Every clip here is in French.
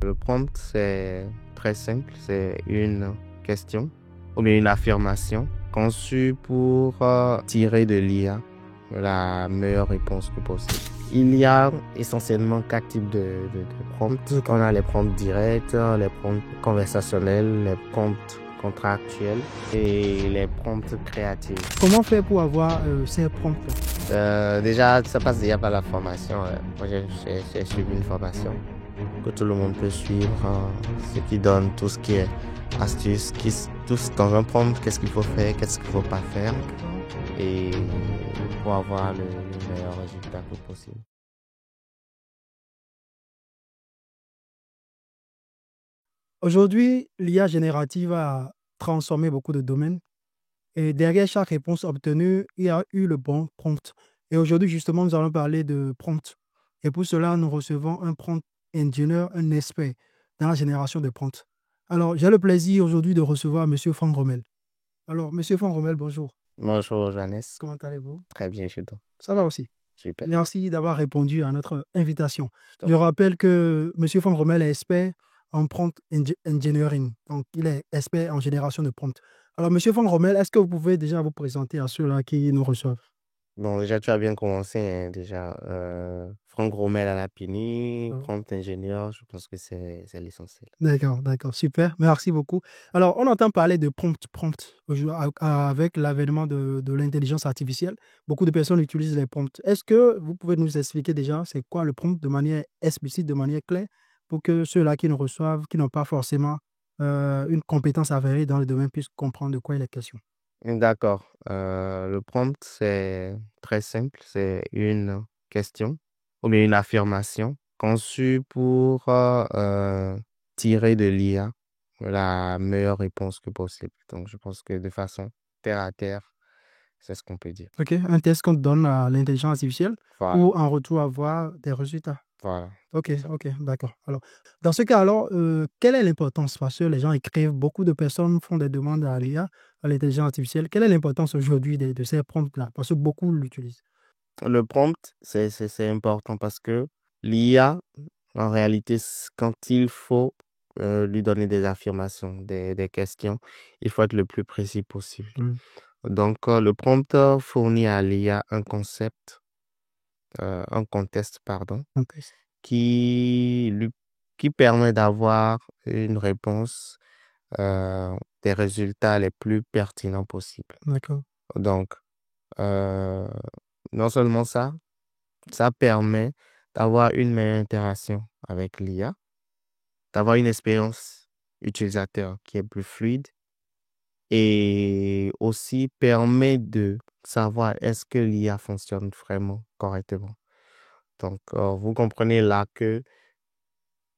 Le prompt, c'est très simple. C'est une question ou bien une affirmation conçue pour tirer de l'IA la meilleure réponse que possible. Il y a essentiellement 4 types de prompts. On a les prompts directs, les prompts conversationnels, les prompts contractuels et les prompts créatifs. Comment faire pour avoir ces prompts? Déjà, ça passe déjà par la formation. Moi, j'ai suivi une formation que tout le monde peut suivre, ce qui donne tout ce qui est astuces, tout ce qu'on veut prendre, qu'est-ce qu'il faut faire, qu'est-ce qu'il ne faut pas faire, et pour avoir le meilleur résultat que possible. Aujourd'hui, l'IA générative a transformé beaucoup de domaines et derrière chaque réponse obtenue, il y a eu le bon prompt. Et aujourd'hui, justement, nous allons parler de prompt. Et pour cela, nous recevons un prompt engineer, un expert dans la génération de prompts. Alors, j'ai le plaisir aujourd'hui de recevoir M. Franck Rommel. Alors, M. Franck Rommel, bonjour. Bonjour, Johannes. Comment allez-vous? Très bien, chez toi. Ça va aussi. Super. Merci d'avoir répondu à notre invitation. Je rappelle que M. Franck Rommel est expert en prompt engineering. Donc, il est expert en génération de prompts. Alors, M. Franck Rommel, est-ce que vous pouvez déjà vous présenter à ceux-là qui nous reçoivent? Bon, déjà, tu as bien commencé, hein, déjà. Franck Rommel à la Pini, prompt ingénieur, je pense que c'est l'essentiel. D'accord, d'accord, super, merci beaucoup. Alors, on entend parler de prompt avec l'avènement de l'intelligence artificielle. Beaucoup de personnes utilisent les prompts. Est-ce que vous pouvez nous expliquer déjà c'est quoi le prompt de manière explicite, de manière claire, pour que ceux-là qui nous reçoivent, qui n'ont pas forcément une compétence avérée dans le domaine, puissent comprendre de quoi il est question? D'accord. Le prompt, c'est très simple. C'est une question ou bien une affirmation conçue pour tirer de l'IA la meilleure réponse que possible. Donc, je pense que de façon terre à terre, c'est ce qu'on peut dire. OK, un test qu'on donne à l'intelligence artificielle Voilà, pour en retour avoir des résultats. voilà. OK, OK, d'accord. Alors, dans ce cas, alors, quelle est l'importance? Parce que les gens écrivent, beaucoup de personnes font des demandes à l'IA, à l'intelligence artificielle. Quelle est l'importance aujourd'hui de ces prompts-là? Parce que beaucoup l'utilisent. Le prompt, c'est important parce que l'IA, en réalité, quand il faut lui donner des affirmations, des questions, il faut être le plus précis possible. Donc, le prompt fournit à l'IA un contexte, pardon, OK, qui lui, qui permet d'avoir une réponse, euh, des résultats les plus pertinents possibles. d'accord. Donc, euh, non seulement ça permet d'avoir une meilleure interaction avec l'IA, d'avoir une expérience utilisateur qui est plus fluide et aussi permet de savoir est-ce que l'IA fonctionne vraiment correctement. Donc, vous comprenez là que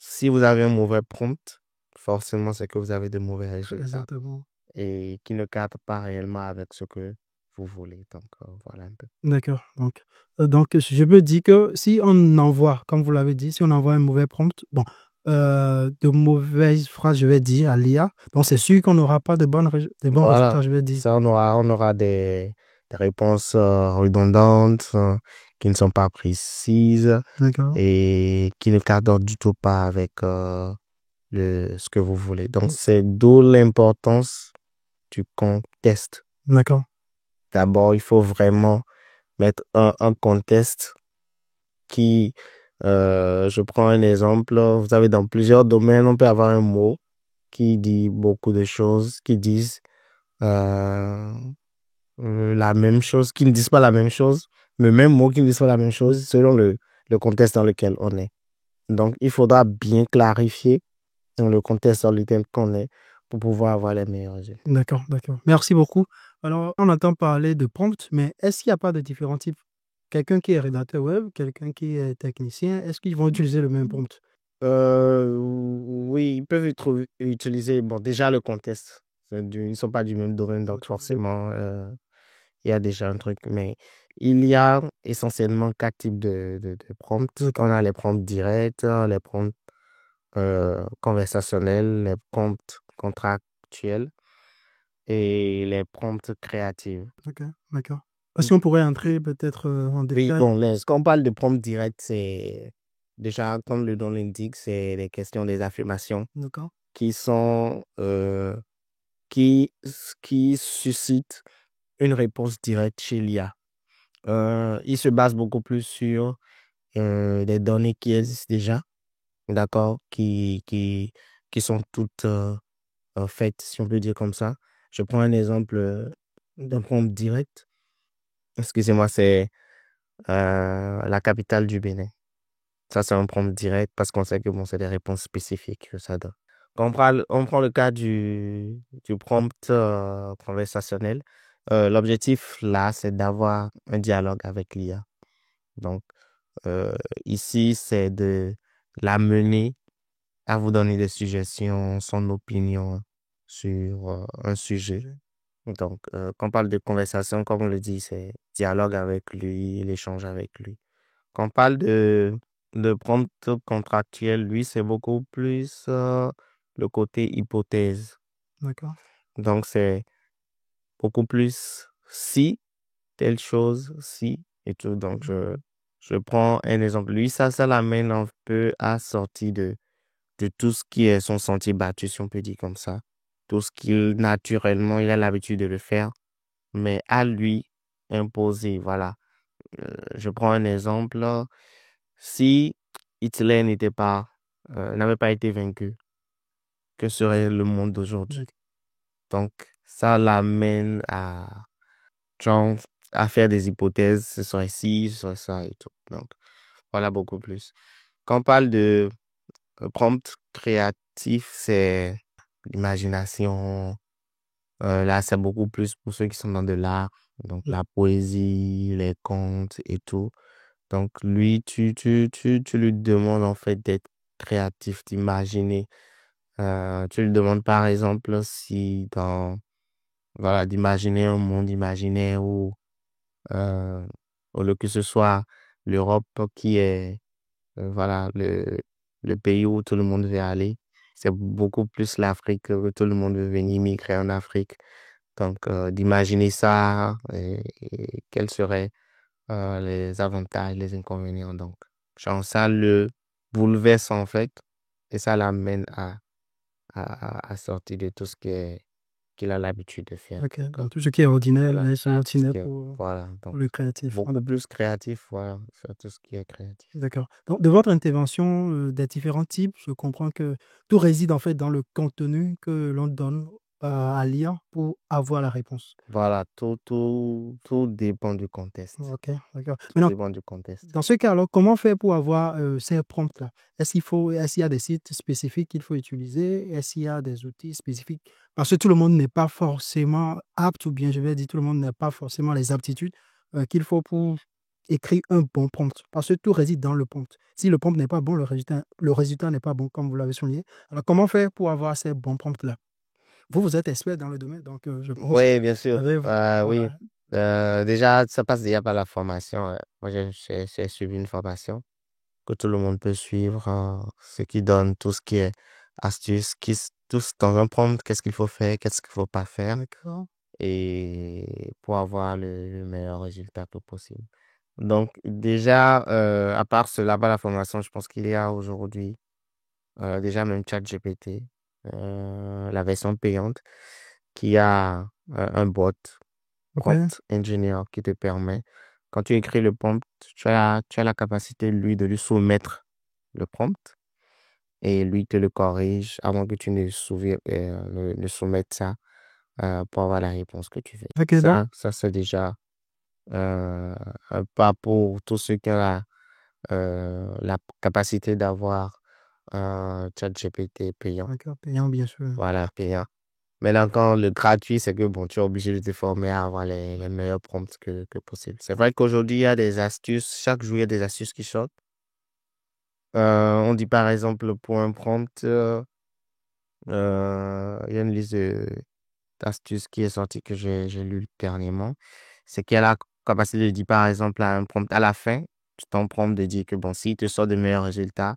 si vous avez un mauvais prompt, forcément, c'est que vous avez de mauvais résultats Exactement. et qui ne cadrent pas réellement avec ce que vous voulez. Donc, voilà un peu. D'accord. Donc, je me dis que si on envoie, comme vous l'avez dit, si on envoie un mauvais prompt, bon, de mauvaises phrases, je vais dire, à l'IA, donc c'est sûr qu'on n'aura pas de bons Voilà, résultats, je vais dire. ça, on aura des réponses redondantes qui ne sont pas précises D'accord. et qui ne cadrent du tout pas avec ce que vous voulez. Donc, c'est d'où l'importance du contexte. D'accord. D'abord, il faut vraiment mettre un contexte qui, je prends un exemple, vous avez dans plusieurs domaines, on peut avoir un mot qui dit beaucoup de choses, qui disent euh, la même chose, qui ne disent pas la même chose, le même mot qui ne disent pas la même chose selon le contexte dans lequel on est. Donc, il faudra bien clarifier dans le contexte dans lequel on est pour pouvoir avoir les meilleurs résultats. D'accord, d'accord. Merci beaucoup. Alors, on entend parler de prompt, mais est-ce qu'il n'y a pas de différents types? Quelqu'un qui est rédacteur web, quelqu'un qui est technicien, est-ce qu'ils vont utiliser le même prompt? Oui, ils peuvent utiliser, bon, déjà le contexte. Ils ne sont pas du même domaine, donc forcément, il y a déjà un truc. Mais il y a essentiellement 4 types de prompts. D'accord. On a les prompts directs, les prompts conversationnels, les prompts contractuels et les prompts créatifs. Ok, d'accord. Est-ce qu'on pourrait entrer peut-être en Oui, détail? bon, quand on parle de prompts directs, déjà, comme le nom l'indique, c'est des questions, des affirmations D'accord. qui sont, qui, qui suscitent une réponse directe chez l'IA. Il se base beaucoup plus sur des données qui existent déjà, d'accord, qui sont toutes faites, si on peut dire comme ça. Je prends un exemple d'un prompt direct. Excusez-moi, c'est la capitale du Bénin. Ça, c'est un prompt direct parce qu'on sait que bon, c'est des réponses spécifiques que ça donne. On prend le cas du prompt conversationnel. L'objectif là, c'est d'avoir un dialogue avec l'IA. Donc, euh, ici, c'est de l'amener à vous donner des suggestions, son opinion sur un sujet. Donc, quand on parle de conversation, comme on le dit, c'est dialogue avec lui, l'échange avec lui. Quand on parle de prompt contractuel, lui, c'est beaucoup plus le côté hypothèse. D'accord. Donc, c'est beaucoup plus si, telle chose, si, et tout. Donc, je prends un exemple. Lui, ça l'amène un peu à sortir de tout ce qui est son sentier battu, si on peut dire comme ça. Tout ce qu'il, naturellement, il a l'habitude de le faire, mais à lui imposer, voilà. Je prends un exemple. Si Hitler n'avait pas été vaincu, que serait le monde d'aujourd'hui? D'accord. Donc, ça l'amène genre, à faire des hypothèses, ce serait ci, ce serait ça et tout. Donc, voilà beaucoup plus. Quand on parle de prompt créatif, c'est l'imagination. Là, c'est beaucoup plus pour ceux qui sont dans de l'art, donc la poésie, les contes et tout. Donc, lui, tu lui demandes en fait d'être créatif, d'imaginer. Tu lui demandes par exemple si voilà, d'imaginer un monde imaginaire euh, au lieu que ce soit l'Europe qui est, voilà, le pays où tout le monde veut aller. C'est beaucoup plus l'Afrique que tout le monde veut venir migrer en Afrique. Donc, d'imaginer ça et quels seraient les avantages, les inconvénients. Donc, genre, ça le bouleverse en fait et ça l'amène à sortir de tout ce qu'il a l'habitude de faire. Ok. Donc, Donc, tout ce qui est ordinaire, voilà. là, c'est Tout ce ordinaire qui est- voilà. pour Donc, le créatif. beaucoup plus créatif, voilà, sur tout ce qui est créatif. D'accord. Donc, de votre intervention des différents types, je comprends que tout réside en fait dans le contenu que l'on donne à lire pour avoir la réponse. Voilà, tout dépend du contexte. Ok, d'accord. Tout Maintenant, dépend du contexte. dans ce cas, alors, comment faire pour avoir ces prompts-là? Est-ce qu'il y a des sites spécifiques qu'il faut utiliser? Est-ce qu'il y a des outils spécifiques? Parce que tout le monde n'est pas forcément apte, ou bien je vais dire, tout le monde n'a pas forcément les aptitudes qu'il faut pour écrire un bon prompt. Parce que tout réside dans le prompt. Si le prompt n'est pas bon, le résultat n'est pas bon, comme vous l'avez souligné. Alors, comment faire pour avoir ces bons prompts-là? Vous, vous êtes expert dans le domaine, donc je pense que Oui, bien sûr. Oui. voilà. Déjà, ça passe déjà par la formation. Moi, j'ai suivi une formation que tout le monde peut suivre, ce qui donne tout ce qui est astuce, tout dans un prompt, qu'est-ce qu'il faut faire, qu'est-ce qu'il faut pas faire, D'accord. et pour avoir le meilleur résultat que possible. Donc, déjà, à part cela, par la formation, je pense qu'il y a aujourd'hui déjà même ChatGPT, la version payante, qui a un bot, Ok. Prompt Engineer, qui te permet, quand tu écris le prompt, tu as la capacité, lui, de lui soumettre le prompt et lui te le corrige avant que tu ne soumettes ça pour avoir la réponse que tu veux. Ok, donc. Ça c'est déjà un pas pour tous ceux qui ont la capacité d'avoir un chat GPT payant. D'accord, payant, bien sûr. Voilà, payant. Mais là, quand le gratuit, c'est que bon, tu es obligé de te former à avoir les meilleurs prompts que possible. C'est vrai qu'aujourd'hui, il y a des astuces. Chaque jour, il y a des astuces qui sortent. On dit par exemple pour un prompt, il y a une liste d'astuces qui est sortie que j'ai lu dernièrement. C'est qu'elle a la capacité de dire par exemple à un prompt à la fin, ton prompt de dire que bon, s'il te sort de meilleurs résultats,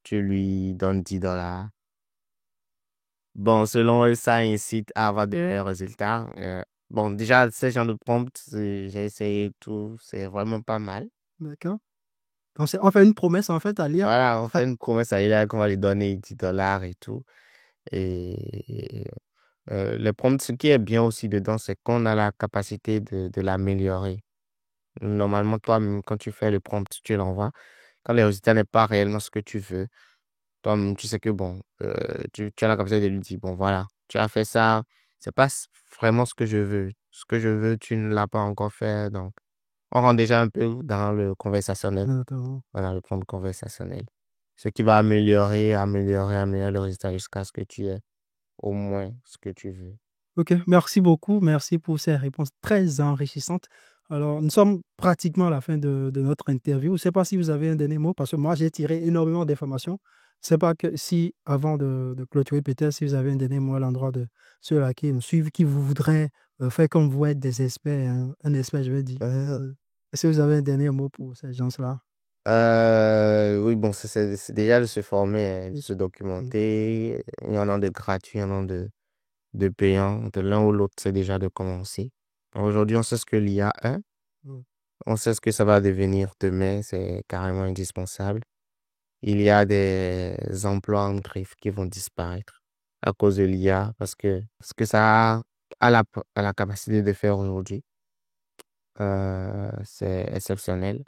tu lui donnes 10 $. Bon, selon eux, ça incite à avoir de meilleurs résultats. Bon, déjà, ce genre de prompt, j'ai essayé tout, c'est vraiment pas mal. D'accord. Donc, on fait une promesse, en fait, à l'IA. Voilà, on Ah, fait une promesse à l'IA qu'on va lui donner $10 et tout. Et le prompt, ce qui est bien aussi dedans, c'est qu'on a la capacité de l'améliorer. Normalement, toi-même, quand tu fais le prompt, tu l'envoies. Quand le résultat n'est pas réellement ce que tu veux, toi-même, tu sais que bon, tu as la capacité de lui dire, bon, voilà, tu as fait ça, c'est pas vraiment ce que je veux. Ce que je veux, tu ne l'as pas encore fait. Donc, on rentre déjà un peu dans le conversationnel. exactement. Voilà, le prompt conversationnel. Ce qui va améliorer le résultat jusqu'à ce que tu aies au moins ce que tu veux. OK, merci beaucoup. Merci pour ces réponses très enrichissantes. Alors, nous sommes pratiquement à la fin de notre interview. Je ne sais pas si vous avez un dernier mot, parce que moi, j'ai tiré énormément d'informations. Je ne sais pas que si, avant de clôturer, peut-être si vous avez un dernier mot à l'endroit de ceux-là qui nous suivent, qui vous voudraient faire comme vous êtes des experts, hein, un expert, je vais dire. Est-ce que vous avez un dernier mot pour ces gens-là? Oui, bon, c'est déjà de se former, hein, de Oui. se Mm. documenter. Il y en a de gratuits, il y en a de payants. De l'un ou l'autre, c'est déjà de commencer. Aujourd'hui, on sait ce que l'IA est. Mm. On sait ce que ça va devenir demain. C'est carrément indispensable. Il y a des emplois en griffe qui vont disparaître à cause de l'IA parce que ce que ça a la capacité de faire aujourd'hui, c'est exceptionnel.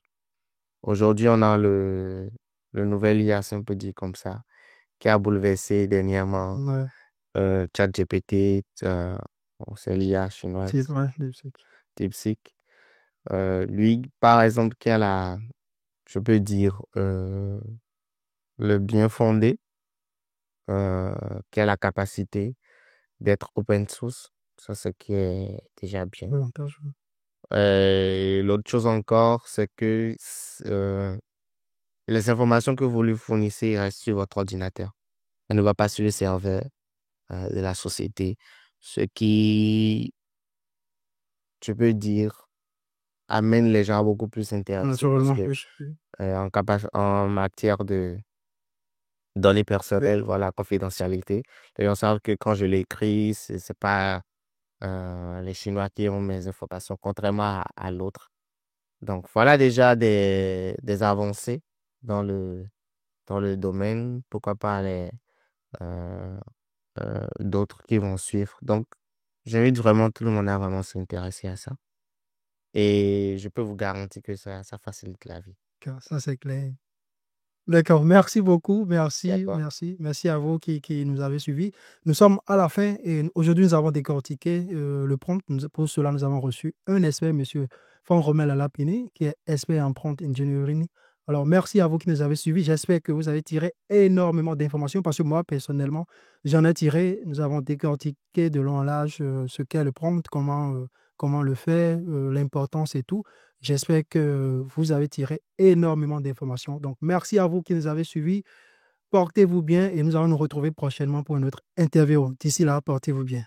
Aujourd'hui, on a le nouvel IA, si on peut dire comme ça, qui a bouleversé dernièrement Ouais, ChatGPT, bon, c'est l'IA c'est chinoise, ouais, DeepSeek. Lui, par exemple, qui a je peux dire, le bien fondé, euh, qui a la capacité d'être open source. Ça, c'est qui est déjà bien. avantage. Et l'autre chose encore, c'est que les informations que vous lui fournissez restent sur votre ordinateur. Elle ne va pas sur le serveur de la société. Ce qui, je peux dire, amène les gens à beaucoup plus interagir parce Naturellement, que oui. Oui. en matière de données personnelles, voilà, confidentialité, les gens savent que quand je l'écris, c'est pas les Chinois qui ont mes informations, contrairement à l'autre. Donc, voilà déjà des avancées dans dans le domaine. Pourquoi pas euh, d'autres qui vont suivre. Donc, j'invite vraiment tout le monde à vraiment s'intéresser à ça. Et je peux vous garantir que ça facilite la vie. Ça, c'est clair. D'accord, merci beaucoup, merci, D'accord? merci, merci à vous qui nous avez suivis. Nous sommes à la fin et aujourd'hui nous avons décortiqué le prompt. Pour cela, nous avons reçu un expert, monsieur Romel Alapini, qui est expert en prompt engineering. Alors, merci à vous qui nous avez suivis. J'espère que vous avez tiré énormément d'informations parce que moi, personnellement, j'en ai tiré. Nous avons décortiqué de long en large ce qu'est le prompt, comment le faire, l'importance et tout. J'espère que vous avez tiré énormément d'informations. Donc, merci à vous qui nous avez suivis. Portez-vous bien et nous allons nous retrouver prochainement pour une autre interview. D'ici là, portez-vous bien.